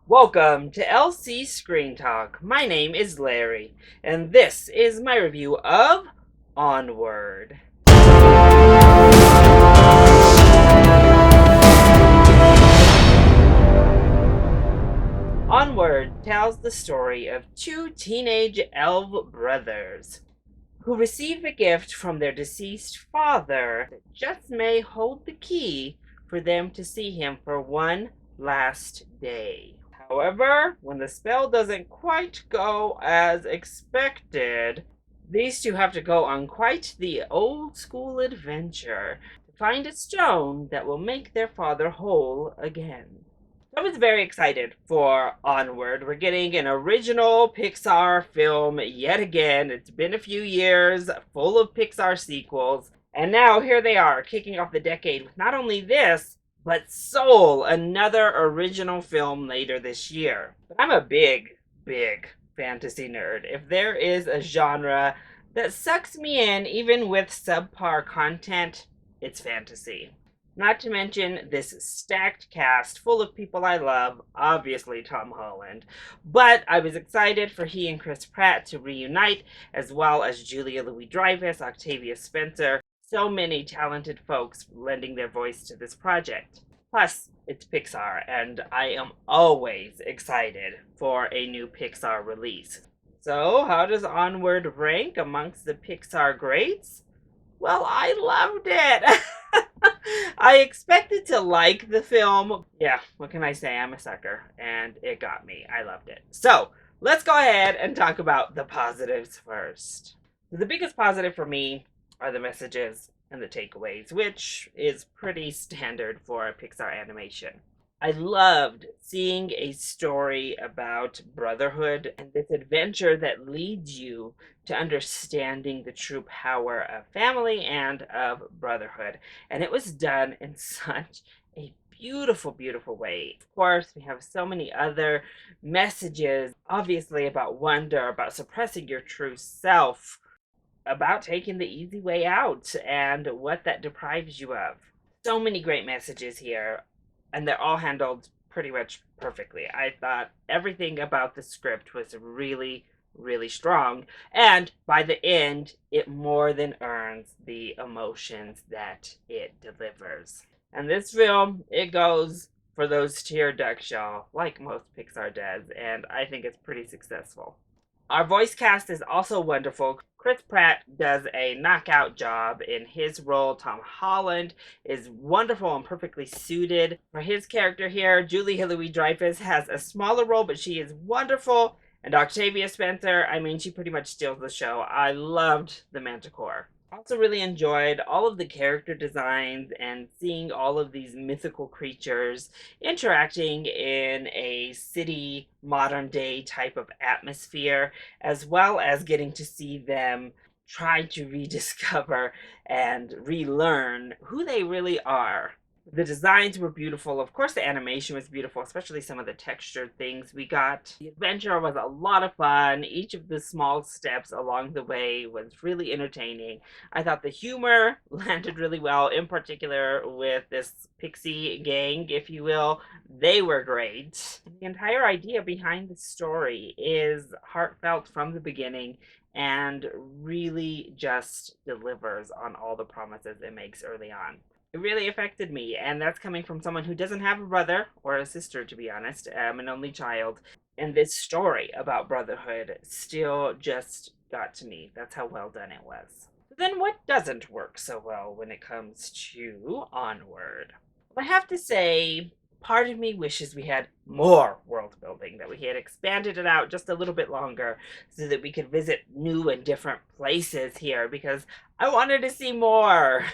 Welcome to LC Screen Talk. My name is Larry, and this is my review of Onward. Onward tells the story of two teenage elf brothers who receive a gift from their deceased father that just may hold the key for them to see him for one last day. However, when the spell doesn't quite go as expected, these two have to go on quite the old school adventure to find a stone that will make their father whole again. I was very excited for Onward. We're getting an original Pixar film yet again. It's been a few years, full of Pixar sequels. And now here they are, kicking off the decade with not only this, but Soul, another original film later this year. But I'm a big fantasy nerd. If there is a genre that sucks me in, even with subpar content, it's fantasy. Not to mention this stacked cast full of people I love, obviously Tom Holland. But I was excited for he and Chris Pratt to reunite, as well as Julia Louis-Dreyfus, Octavia Spencer, so many talented folks lending their voice to this project. Plus, it's Pixar, and I am always excited for a new Pixar release. So, how does Onward rank amongst the Pixar greats? Well, I loved it. I expected to like the film. Yeah, what can I say? I'm a sucker, and it got me. I loved it. So, let's go ahead and talk about the positives first. The biggest positive for me are the messages and the takeaways, which is pretty standard for a Pixar animation. I loved seeing a story about brotherhood and this adventure that leads you to understanding the true power of family and of brotherhood. And it was done in such a beautiful way. Of course, we have so many other messages, obviously, about wonder, about suppressing your true self, about taking the easy way out and what that deprives you of. So many great messages here, and they're all handled pretty much perfectly. I thought everything about the script was really strong, and by the end, it more than earns the emotions that it delivers. And this film, it goes for those tear ducts, y'all, like most Pixar does, and I think it's pretty successful. Our voice cast is also wonderful. Chris Pratt does a knockout job in his role. Tom Holland is wonderful and perfectly suited for his character here. Julie Louis-Dreyfus has a smaller role, but she is wonderful. And Octavia Spencer, I mean, she pretty much steals the show. I loved the Manticore. Also really enjoyed all of the character designs and seeing all of these mythical creatures interacting in a city modern day type of atmosphere, as well as getting to see them try to rediscover and relearn who they really are. The designs were beautiful. Of course, the animation was beautiful, especially some of the textured things we got. The adventure was a lot of fun. Each of the small steps along the way was really entertaining. I thought the humor landed really well, in particular with this pixie gang, if you will. They were great. The entire idea behind the story is heartfelt from the beginning and really just delivers on all the promises it makes early on. It really affected me, and that's coming from someone who doesn't have a brother or a sister, to be honest. I'm an only child, and this story about brotherhood still just got to me. That's how well done it was. Then what doesn't work so well when it comes to Onward? I have to say, part of me wishes we had more world building, that we had expanded it out just a little bit longer so that we could visit new and different places here, because I wanted to see more.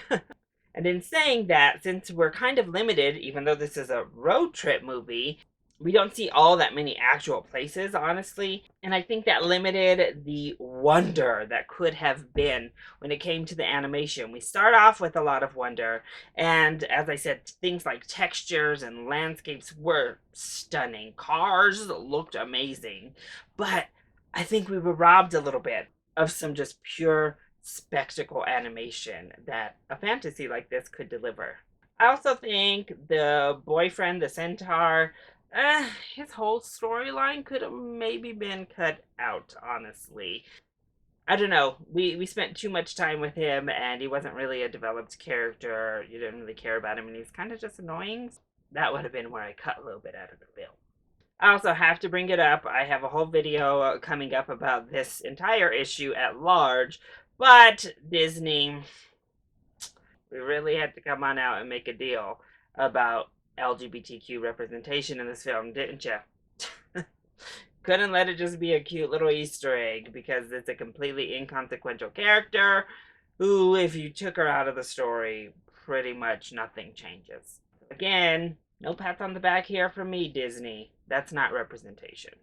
And in saying that, since we're kind of limited, even though this is a road trip movie, we don't see all that many actual places, honestly. And I think that limited the wonder that could have been when it came to the animation. We start off with a lot of wonder, and as I said, things like textures and landscapes were stunning. Cars looked amazing, but I think we were robbed a little bit of some just pure spectacle animation that a fantasy like this could deliver. I also think the boyfriend, the centaur, His whole storyline could have maybe been cut out, honestly. I don't know. We spent too much time with him, and he wasn't really a developed character. You didn't really care about him, and he's kind of just annoying. That would have been where I cut a little bit out of the film. I also have to bring it up. I have a whole video coming up about this entire issue at large, but Disney, we really had to come on out and make a deal about LGBTQ representation in this film, didn't you? Couldn't let it just be a cute little Easter egg because it's a completely inconsequential character who, if you took her out of the story, pretty much nothing changes. Again, no pats on the back here from me, Disney. That's not representation.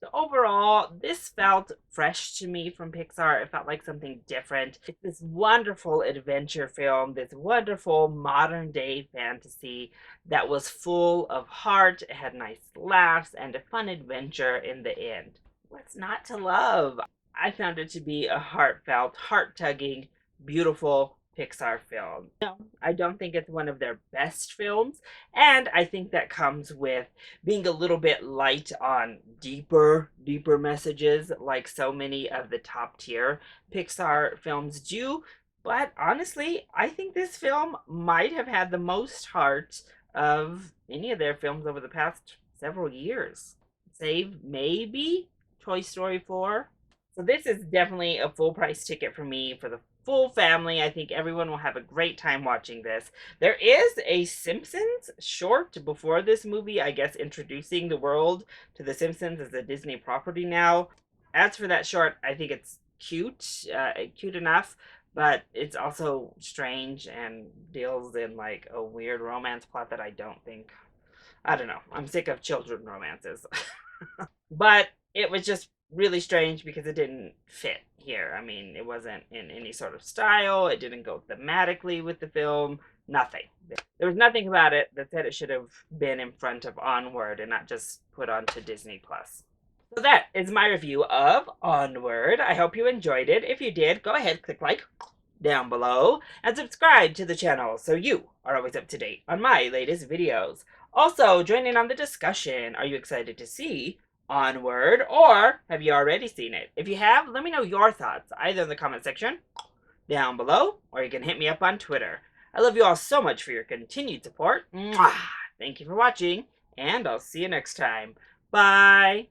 So overall, this felt fresh to me from Pixar. It felt like something different. It's this wonderful adventure film, this wonderful modern day fantasy that was full of heart, it had nice laughs, and a fun adventure in the end. What's not to love? I found it to be a heartfelt, heart-tugging, beautiful Pixar film. No, I don't think it's one of their best films, and I think that comes with being a little bit light on deeper messages like so many of the top tier Pixar films do. But honestly, I think this film might have had the most heart of any of their films over the past several years. Save maybe Toy Story 4. So this is definitely a full price ticket for me for the full family. I think everyone will have a great time watching this. There is a Simpsons short before this movie, I guess introducing the world to the Simpsons as a Disney property now. As for that short, I think it's cute enough, but it's also strange and deals in like a weird romance plot that I don't know. I'm sick of children romances. But it was just really strange because it didn't fit here. I mean, it wasn't in any sort of style, it didn't go thematically with the film, nothing. There was nothing about it that said it should have been in front of Onward and not just put onto Disney Plus. So that is my review of Onward. I hope you enjoyed it. If you did, go ahead, click like down below and subscribe to the channel so you are always up to date on my latest videos. Also, join in on the discussion. Are you excited to see Onward, or have you already seen it? If you have, let me know your thoughts either in the comment section down below, or you can hit me up on Twitter. I love you all so much for your continued support. Mwah! Thank you for watching, and I'll see you next time. Bye!